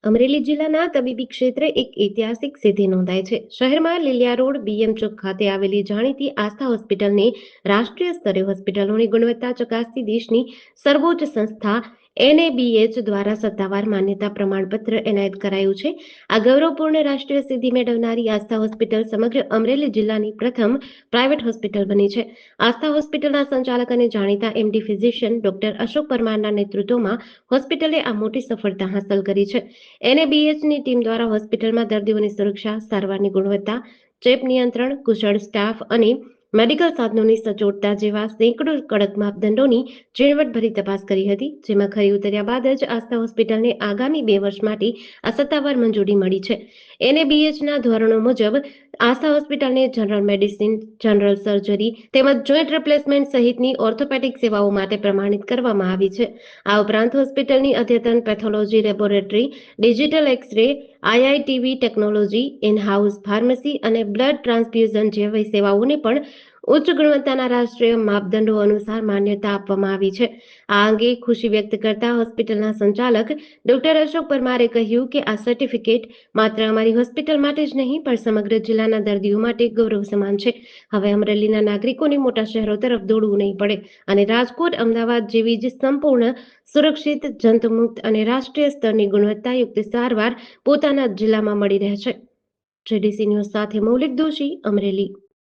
અમરેલી જિલ્લાના તબીબી ક્ષેત્રે એક ઐતિહાસિક સિદ્ધિ નોંધાઈ છે. શહેરમાં લીલિયા રોડ બીએમ ચોક ખાતે આવેલી જાણીતી આસ્થા હોસ્પિટલને રાષ્ટ્રીય સ્તરે હોસ્પિટલોની ગુણવત્તા ચકાસતી દેશની સર્વોચ્ચ સંસ્થા એનએબીએચ દ્વારા સત્તાવાર માન્યતા પ્રમાણપત્ર એનાયત કરાયું છે. આ ગૌરવપૂર્ણ રાષ્ટ્રીય સિદ્ધિ મેળવનારી આસ્થા હોસ્પિટલ સમગ્ર અમરેલી જિલ્લાની પ્રથમ પ્રાઇવેટ હોસ્પિટલ બની છે. આસ્થા હોસ્પિટલના સંચાલક અને જાણીતા એમડી ફિઝિશિયન ડોક્ટર અશોક પરમારના નેતૃત્વમાં હોસ્પિટલે આ મોટી સફળતા હાંસલ કરી છે. એનએબીએચની ટીમ દ્વારા હોસ્પિટલમાં દર્દીઓની સુરક્ષા, સારવારની ગુણવત્તા, ચેપ નિયંત્રણ, કુશળ સ્ટાફ અને મેડિકલ સાધનોની સચોટતા જેવા સેંકડો કડક માપદંડોની ઝીણવટભરી તપાસ કરી હતી, જેમાં ખરી ઉતર્યા બાદ જ આસ્થા હોસ્પિટલને આગામી 2 વર્ષ માટે આ સત્તાવાર મંજૂરી મળી છે. એનએબીએચના ધોરણો મુજબ આસ્થા હોસ્પિટલને જનરલ મેડિસિન, જનરલ સર્જરી તેમજ જોઈન્ટ રિપ્લેસમેન્ટ સહિતની ઓર્થોપેડિક સેવાઓ માટે પ્રમાણિત કરવામાં આવી છે. આ ઉપરાંત હોસ્પિટલની અદ્યતન પેથોલોજી લેબોરેટરી, ડિજિટલ એક્સ-રે, આઈઆઈટીવી ટેકનોલોજી, ઇન-હાઉસ ફાર્મસી અને બ્લડ ટ્રાન્સફ્યુઝન જેવી સેવાઓને પણ ઉચ્ચ ગુણવત્તાના રાષ્ટ્રીય માપદંડો અનુસાર માન્યતા આપવામાં આવી છે. આ અંગે ખુશી વ્યક્ત કરતા હોસ્પિટલના સંચાલક ડોક્ટર અશોક પરમારે કહ્યું કે આ સર્ટિફિકેટ માત્ર અમારી હોસ્પિટલ માટે જ નહીં પણ સમગ્ર જિલ્લાના દર્દીઓ માટે ગૌરવ સમાન છે. હવે અમરેલીના નાગરિકોને મોટા શહેરો તરફ દોડવું નહીં પડે અને રાજકોટ, અમદાવાદ જેવી જ સંપૂર્ણ સુરક્ષિત, જંતુમુક્ત અને રાષ્ટ્રીય સ્તરની ગુણવત્તાયુક્ત સારવાર પોતાના જિલ્લામાં મળી રહે છે. જેડીસી ન્યૂઝ સાથે મૌલિક દોશી, અમરેલી.